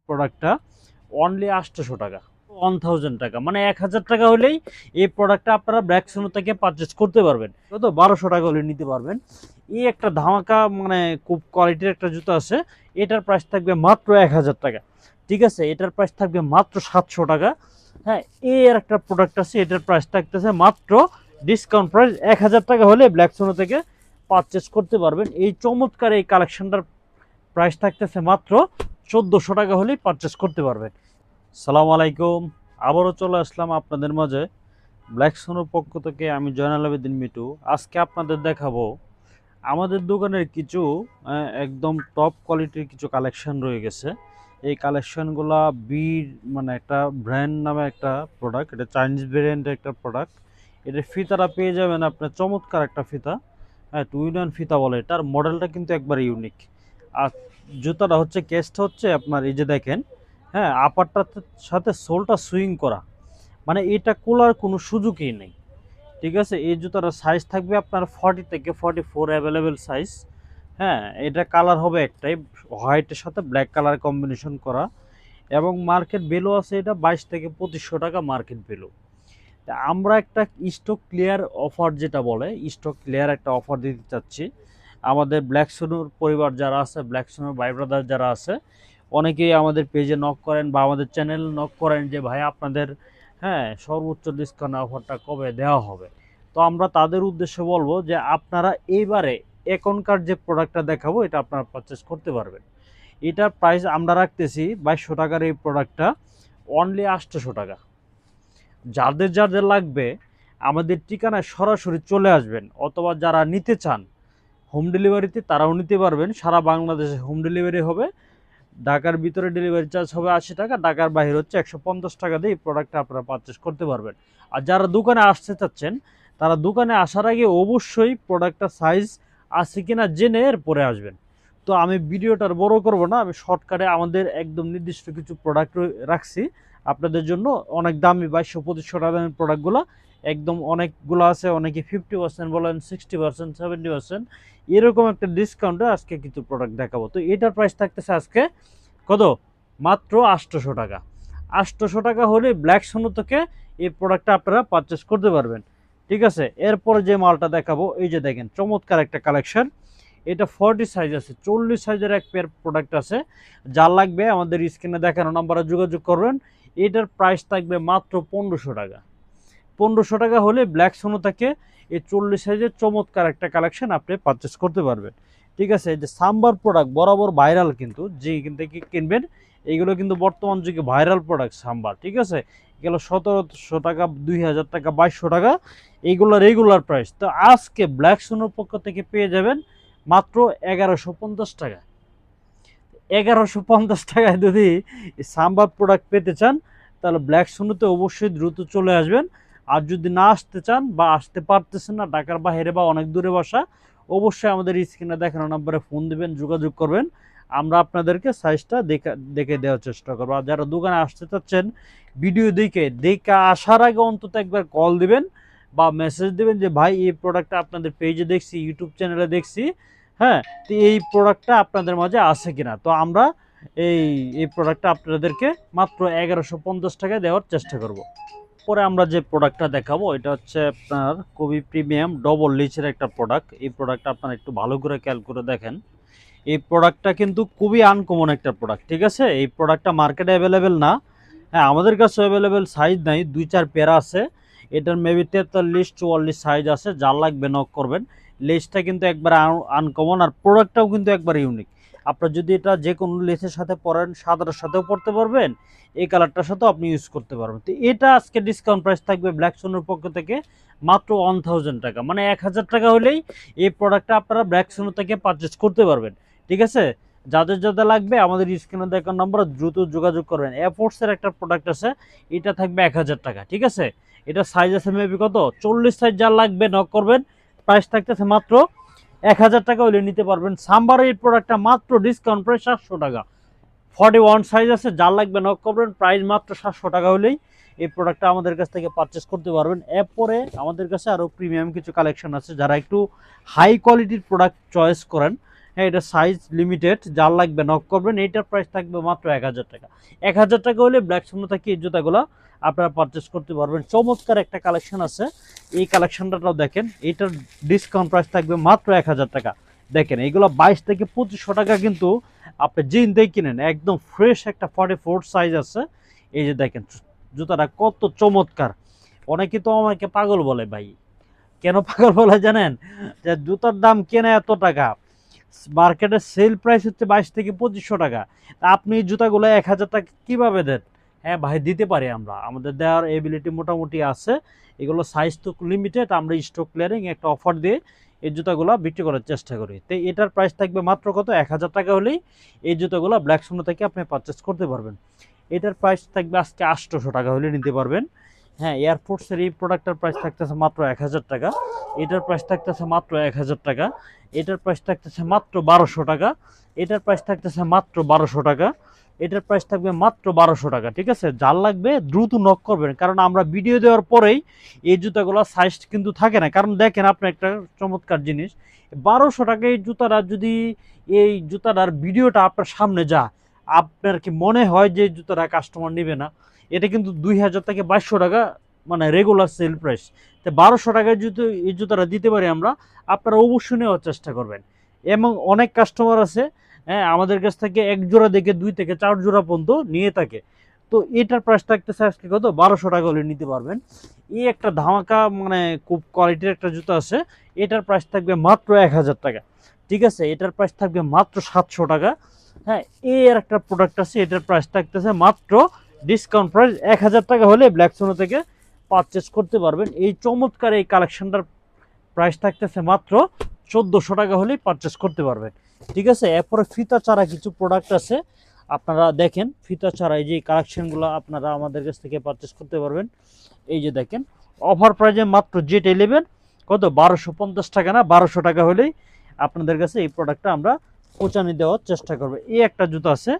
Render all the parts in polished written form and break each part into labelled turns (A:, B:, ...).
A: প্রোডাক্টটা অনলি 800 টাকা, 1000 টাকা, মানে 1000 টাকা হলেই এই প্রোডাক্টটা আপনারা ব্ল্যাক সোনো থেকে পারচেস করতে পারবেন। তো 1200 টাকা হলে নিতে পারবেন। এই একটা ধামাকা মানে খুব কোয়ালিটির একটা জুতো আছে, এটার প্রাইস থাকবে মাত্র 1000 টাকা। ঠিক আছে, এটার প্রাইস থাকবে মাত্র 700 টাকা। হ্যাঁ, এর একটা প্রোডাক্ট আছে, এটার প্রাইস থাকতেছে মাত্র ডিসকাউন্ট প্রাইস 1000 টাকা হলে ব্ল্যাক সোনো থেকে পারচেস করতে পারবেন। এই চমৎকার এই কালেকশনটার প্রাইস থাকতেছে মাত্র 1400 টাকা হলেই পারচেস করতে পারবেন। সালাম আলাইকুম, আবারও চলে আসলাম আপনাদের মাঝে ব্ল্যাক সোনোর পক্ষ থেকে। আমি জয়নাল আবেদিন মিটু। আজকে আপনাদের দেখাবো আমাদের দোকানের কিছু একদম টপ কোয়ালিটির কিছু কালেকশন রয়ে গেছে। এই কালেকশনগুলা বীর মানে একটা ব্র্যান্ড নামে একটা প্রোডাক্ট, এটা চাইনিজ ভেরিয়েন্টের একটা প্রোডাক্ট। এটার ফিতাটা পেয়ে যাবেন আপনার চমৎকার একটা ফিতা, হ্যাঁ, 2-in-1 ফিতা বলে। এটার মডেলটা কিন্তু একবার ইউনিক। আর জুতাটা হচ্ছে, কেসটা হচ্ছে আপনার এই যে দেখেন, হ্যাঁ, আপারটার সাথে সোলটা সুইং করা, মানে এটা খোলার কোনো সুযোগই নেই। ঠিক আছে, এই জুতার সাইজ থাকবে আপনার 40 থেকে 44 অ্যাভেলেবেল সাইজ। হ্যাঁ, এটা কালার হবে একটাই, হোয়াইটের সাথে ব্ল্যাক কালার কম্বিনেশন করা, এবং মার্কেট ভ্যালু আছে এটা 22 থেকে 2500 টাকা মার্কেট ভ্যালু। আমরা একটা স্টক ক্লিয়ার অফার, যেটা বলে স্টক ক্লিয়ার একটা অফার দিতে চাচ্ছি। আমাদের ব্ল্যাক সোনোর পরিবার যারা আছে, ব্ল্যাক সোনোর ভাই ব্রাদার যারা আছে, অনেকেই আমাদের পেজে নক করেন বা আমাদের চ্যানেল নক করেন যে ভাই আপনাদের, হ্যাঁ, সর্বোচ্চ ডিসকাউন্ট অফারটা কবে দেওয়া হবে। তো আমরা তাদের উদ্দেশ্যে বলবো যে আপনারা এইবারে এখনকার যে প্রোডাক্টটা দেখাবো এটা আপনারা পারচেস করতে পারবেন। এটার প্রাইস আমরা রাখতেছি 2200 টাকার এই প্রোডাক্টটা অনলি 800 টাকা। যাদের যাদের লাগবে আমাদের ঠিকানায় সরাসরি চলে আসবেন, অথবা যারা নিতে চান হোম ডেলিভারিতে তারাও নিতে পারবেন। সারা বাংলাদেশে হোম ডেলিভারি হবে। ঢাকার ভিতরে ডেলিভারি চার্জ হবে 80 টাকা, ঢাকার বাইরে হচ্ছে 150 টাকা দিয়ে এই প্রোডাক্টটা আপনারা পারচেস করতে পারবেন। আর যারা দোকানে আসতে চাচ্ছেন তারা দোকানে আসার আগে অবশ্যই প্রোডাক্টটা সাইজ আছে কিনা জেনে এরপরে আসবেন। তো আমি ভিডিওটার বড় করব না, আমি শর্টকাটে আমাদের একদম নির্দিষ্ট কিছু প্রোডাক্ট রাখছি আপনাদের জন্য। অনেক দামি 2200-2500 টাকা দামের প্রোডাক্টগুলো একদম অনেকগুলো আছে, অনেকে 50% বলেন, 60%, 70%, এরকম একটা ডিসকাউন্টে আজকে কিছু প্রোডাক্ট দেখাবো। তো এটার প্রাইস থাকতেছে আজকে কত, মাত্র 800 টাকা। 800 টাকা হলে ব্ল্যাক সোনো থেকে এই প্রোডাক্টটা আপনারা পারচেস করতে পারবেন। ঠিক আছে, এরপরে যে মালটা দেখাবো, এই যে দেখেন চমৎকার একটা কালেকশন। এটা 40 সাইজ আছে, 40 সাইজের এক পেয়ার প্রোডাক্ট আছে। যা লাগবে আমাদের স্ক্রিনে দেখানো নাম্বারে যোগাযোগ করবেন। এটার প্রাইস থাকবে মাত্র 1500 টাকা। 1500 টাকা হলে ব্ল্যাক সোনো থেকে এই 40 সাইজের চমৎকার একটা কালেকশন আপনি পারচেস করতে পারবেন। ঠিক আছে, এই যে সাম্বার প্রোডাক্ট বরাবর ভাইরাল, কিন্তু যে এখান থেকে কিনবেন এইগুলো কিন্তু বর্তমান যুগে ভাইরাল প্রোডাক্ট সাম্বার। ঠিক আছে, এগুলো 1700 টাকা, 2000 টাকা, 2200 টাকা, এইগুলো রেগুলার প্রাইস। তো আজকে ব্ল্যাক সোনোর পক্ষ থেকে পেয়ে যাবেন মাত্র 1150 টাকা। 1150 টাকায় যদি সাম্বার প্রোডাক্ট পেতে চান তাহলে ব্ল্যাক সোনোতে অবশ্যই দ্রুত চলে আসবেন। আর যদি না আসতে চান বা আসতে পারতেছেন না, ঢাকার বাইরে বা অনেক দূরে বসা, অবশ্যই আমাদের স্ক্রিনে দেখানো নম্বরে ফোন দিবেন, যোগাযোগ করবেন। আমরা আপনাদেরকে সাইজটা দেখে দেওয়ার চেষ্টা করবো। আর যারা দোকানে আসতে চাচ্ছেন ভিডিও দেখে আসার আগে অন্তত একবার কল দিবেন বা মেসেজ দিবেন যে ভাই এই প্রোডাক্টটা আপনাদের পেজে দেখছি, ইউটিউব চ্যানেলে দেখছি, হ্যাঁ, তো এই প্রোডাক্টটা আপনাদের মাঝে আছে কিনা। তো আমরা এই এই প্রোডাক্টটা আপনাদেরকে মাত্র 1150 টাকায় দেওয়ার চেষ্টা করব। পরে আমরা যে প্রোডাক্টটা দেখাবো এটা হচ্ছে আপনার খুবই প্রিমিয়াম ডবল লিচের একটা প্রোডাক্ট। এই প্রোডাক্টটা আপনারা একটু ভালো করে খেয়াল করে দেখেন। এই প্রোডাক্টটা কিন্তু খুবই আনকমন একটা প্রোডাক্ট। ঠিক আছে, এই প্রোডাক্টটা মার্কেটে অ্যাভেলেবেল না। হ্যাঁ, আমাদের কাছে অ্যাভেলেবেল সাইজ নাই, 2-4 পেয়ার আছে। এটার মেবি 43-44 সাইজ আছে। যার লাগবে নক করবেন। লেসটা কিন্তু একবার আনকমন, আর প্রোডাক্টটাও কিন্তু একবার ইউনিক। আপনার যদি এটা যে কোনো লেসের সাথে পরেন, সাদাটার সাথেও পরতে পারবেন, এই কালারটার সাথেও আপনি ইউজ করতে পারবেন। তো এটা আজকে ডিসকাউন্ট প্রাইস থাকবে ব্ল্যাক সোনোর পক্ষ থেকে মাত্র 1000 টাকা, মানে 1000 টাকা হলেই এই প্রোডাক্টটা আপনারা ব্ল্যাক সোনো থেকে পারচেস করতে পারবেন। ঠিক আছে, যাদের যাদের লাগবে আমাদের স্ক্রিনে দেখার নাম্বার দ্রুত যোগাযোগ করবেন। এয়ারফোর্সের একটা প্রোডাক্ট আছে, এটা থাকবে 1000 টাকা। ঠিক আছে, এটা সাইজ আছে মেবি কত, 40 সাইজ। যার লাগবে নক করবেন। প্রাইস থাকতেছে মাত্র 1000 টাকা হলে নিতে পারবেন। সাম্বারের এই প্রোডাক্টটা মাত্র ডিসকাউন্ট প্রাইস 700 টাকা। 41 সাইজ আছে, যার লাগবে নক করবেন। প্রাইস মাত্র 700 টাকা হলেই এই প্রোডাক্টটা আমাদের কাছ থেকে পারচেস করতে পারবেন। এরপরে আমাদের কাছে আরও প্রিমিয়াম কিছু কালেকশন আছে। যারা একটু হাই কোয়ালিটির প্রোডাক্ট চয়েস করেন, হ্যাঁ, এটা সাইজ লিমিটেড, যার লাগবে নক করবেন। এইটার প্রাইস থাকবে মাত্র 1000 টাকা। 1000 টাকা হলে ব্ল্যাক সোনা থেকে এই জুতাগুলো আপনারা পারচেস করতে পারবেন। চমৎকার একটা কালেকশন আছে, এই কালেকশনটাও দেখেন। এইটার ডিসকাউন্ট প্রাইস থাকবে মাত্র 1000 টাকা। দেখেন এইগুলো 22 থেকে 2500 টাকা, কিন্তু আপনি জিন দিয়ে কিনেন একদম ফ্রেশ একটা 44 সাইজ আছে। এই যে দেখেন জুতাটা কত চমৎকার। অনেকে তো আমাকে পাগল বলে ভাই, কেন পাগল বলে জানেন? যে জুতার দাম কেনা এত টাকা, মার্কেটের সেল প্রাইস হচ্ছে 22 থেকে 2500 টাকা, আপনি এই জুতাগুলো 1000 টাকা কিভাবে দেন? হ্যাঁ ভাই, দিতে পারি আমরা, আমাদের দেওয়ার এবিলিটি মোটামুটি আছে। এগুলো সাইজ তো লিমিটেড, আমরা স্টক ক্লিয়ারিং একটা অফার দিয়ে এই জুতাগুলো বিক্রি করার চেষ্টা করি। তো এটার প্রাইস থাকবে মাত্র কত? 1000 টাকা হলেই এই জুতাগুলো ব্ল্যাক সোনা থেকে আপনি পারচেস করতে পারবেন। এটার প্রাইস থাকবে আজকে 800 টাকা হলে নিতে পারবেন। হ্যাঁ, এয়ারফোর্সের এই প্রোডাক্টের প্রাইস থাকতেছে মাত্র 1000 টাকা। এটার প্রাইস থাকতেছে মাত্র 1000 টাকা। এটার প্রাইস থাকতেছে মাত্র 1200 টাকা। এটার প্রাইস থাকতেছে মাত্র 1200 টাকা। এটার প্রাইস থাকবে মাত্র 1200 টাকা। ঠিক আছে, যার লাগবে দ্রুত নক করবেন, কারণ আমরা ভিডিও দেওয়ার পরেই এই জুতাগুলো সাইজ কিন্তু থাকে না। কারণ দেখেন আপনি একটা চমৎকার জিনিস, 1200 টাকা এই জুতাটা, যদি এই জুতাটার ভিডিওটা আপনার সামনে যা, আপনার কি মনে হয় যে জুতাটা কাস্টমার নেবে না? এটা কিন্তু 2000 থেকে 2200 টাকা মানে রেগুলার সেল প্রাইস। তো 1200 টাকায় যদি এই জুতাটা দিতে পারি আমরা, আপনারা অবশ্যই নেওয়ার চেষ্টা করবেন। এবং অনেক কাস্টমার আছে, হ্যাঁ, আমাদের কাছ থেকে এক জোড়া দেখে 2 থেকে 4 জোড়া পর্যন্ত নিয়ে থাকে। তো এটার প্রাইস থাকতেছে আজকে কত? 1200 টাকা হলে নিতে পারবেন। এই একটা ধামাকা মানে খুব কোয়ালিটির একটা জুতা আছে, এটার প্রাইস থাকবে মাত্র 1000 টাকা। ঠিক আছে, এটার প্রাইস থাকবে মাত্র 700 টাকা। হ্যাঁ, এর একটা প্রোডাক্ট আছে, এটার প্রাইস থাকতেছে মাত্র ডিসকাউন্ট প্রাইস 1000 টাকা হলে ব্ল্যাক সোনা থেকে পারচেস করতে পারবেন। এই চমৎকার এই কালেকশনটার প্রাইস থাকতেছে মাত্র 1400 টাকা হলেই পারচেস করতে পারবেন। ঠিক আছে, এরপরে ফিতা ছাড়া কিছু প্রোডাক্ট আছে, আপনারা দেখেন ফিতা ছাড়া এই যে কালেকশনগুলো আপনারা আমাদের কাছ থেকে পারচেস করতে পারবেন। এই যে দেখেন অফার প্রাইজে মাত্র জেট 11 কত 1250 টাকা না 1200 টাকা হলেই আপনাদের কাছে এই প্রোডাক্টটা আমরা পৌঁছানি দেওয়ার চেষ্টা করবো। এই একটা জুতো আছে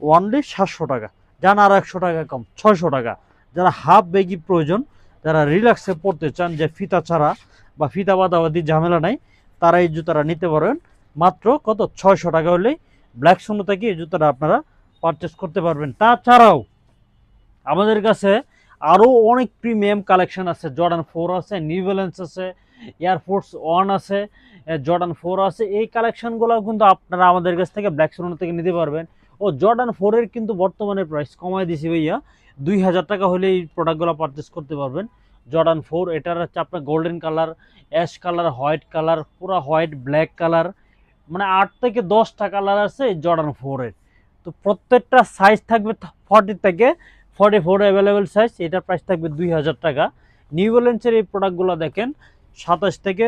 A: অনলি 700 টাকা, যান আর 100 টাকা কম 600 টাকা। যারা হাফ বেগি প্রয়োজন, যারা রিল্যাক্সে পড়তে চান, যে ফিতা ছাড়া বা ফিতা বাদাবাদি ঝামেলা নাই, তারা এই জুতাটা নিতে পারেন মাত্র কত 600 টাকা হলেই ব্ল্যাক সোনা থেকে এই জুতাটা আপনারা পারচেস করতে পারবেন। তাছাড়াও আমাদের কাছে আরও অনেক প্রিমিয়াম কালেকশন আছে। জর্ডান 4 আছে, নিউ ব্যালেন্স আছে, এয়ারফোর্স 1 আছে, জর্ডান 4 আছে। এই কালেকশনগুলো কিন্তু আপনারা আমাদের কাছ থেকে ব্ল্যাক সোনা থেকে নিতে পারবেন। ও জর্ডান 4-এর কিন্তু বর্তমানে প্রাইস কমায় দিছি ভাইয়া, 2000 টাকা হলে এই প্রোডাক্টগুলো পারচেস করতে পারবেন। জর্ডান 4 এটার হচ্ছে আপনার golden colour, ash colour, white colour, পুরো হোয়াইট, ব্ল্যাক কালার, মানে 8 থেকে 10টা কালার আছে এই জর্ডান 4-এর। তো প্রত্যেকটা সাইজ থাকবে 40 থেকে 44 অ্যাভেলেবেল সাইজ। এটার প্রাইস থাকবে 2000 টাকা। নিউ ব্যালেন্সের এই প্রোডাক্টগুলো দেখেন 27 থেকে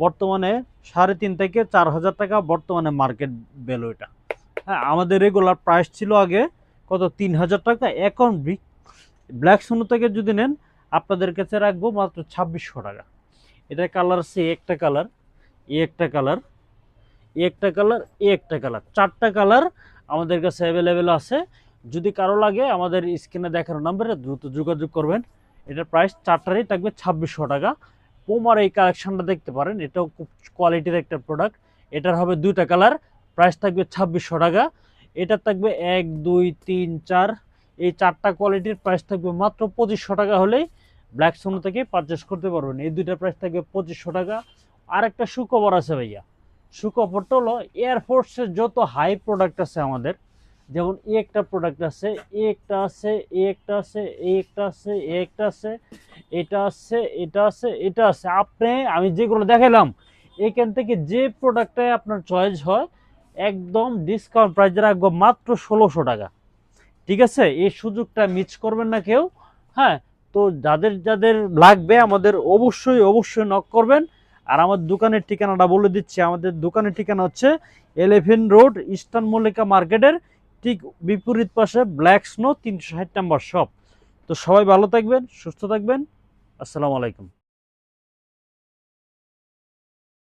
A: বর্তমানে 3.5 থেকে 4000 টাকা বর্তমানে মার্কেট ভ্যালু এটা। হ্যাঁ, আমাদের রেগুলার প্রাইস ছিল আগে কত 3000 টাকা, এখন ব্ল্যাক সোনা থেকে যদি নেন আপনাদের কাছে রাখবো মাত্র 2600 টাকা। এটার কালার আছে একটা কালার, একটা কালার, একটা কালার, একটা কালার, 4টা কালার আমাদের কাছে অ্যাভেলেবেল আছে। যদি কারো লাগে আমাদের স্ক্রিনে দেখানো নাম্বারে দ্রুত যোগাযোগ করবেন। এটার প্রাইস 4টারই থাকবে 2600 টাকা। পোমার এই কালেকশনটা দেখতে পারেন, এটাও খুব কোয়ালিটির একটা প্রোডাক্ট। এটার হবে 2টা কালার, প্রাইস থাকবে 2600 টাকা। এটার থাকবে 1 2 3 4, এই 4টা কোয়ালিটির প্রাইস থাকবে মাত্র 2500 টাকা হলেই ব্ল্যাক সোনা থেকে পারচেস করতে পারবেন। এই দুইটার প্রাইস থাকবে 2500 টাকা। আর একটা সুখবর আছে ভাইয়া, সুখবরটা হলো এয়ারফোর্সের যত হাই প্রোডাক্ট আছে আমাদের, যেমন এই একটা প্রোডাক্ট আছে, এই একটা আছে, এই একটা আছে, এই একটা আছে, এই একটা আছে, এটা আছে, এটা আছে, এটা আছে, আপনি আমি যেগুলো দেখালাম এখান থেকে যে প্রোডাক্টটাই আপনার চয়েস হয় একদম ডিসকাউন্ট প্রাইসে রাখবো মাত্র 1600 টাকা। ঠিক আছে, এই সুযোগটা মিস করবেন না কেউ। হ্যাঁ, তো যাদের যাদের লাগবে আমাদের অবশ্যই অবশ্যই নক করবেন। আর আমার দোকানের ঠিকানাটা বলে দিচ্ছি, আমাদের দোকানের ঠিকানা হচ্ছে 11 রোড, ইস্টার্ন মল্লিকা মার্কেটের ঠিক বিপরীত পাশে ব্ল্যাক স্নো 360 নম্বর শপ। তো সবাই ভালো থাকবেন, সুস্থ থাকবেন, আসসালামু আলাইকুম।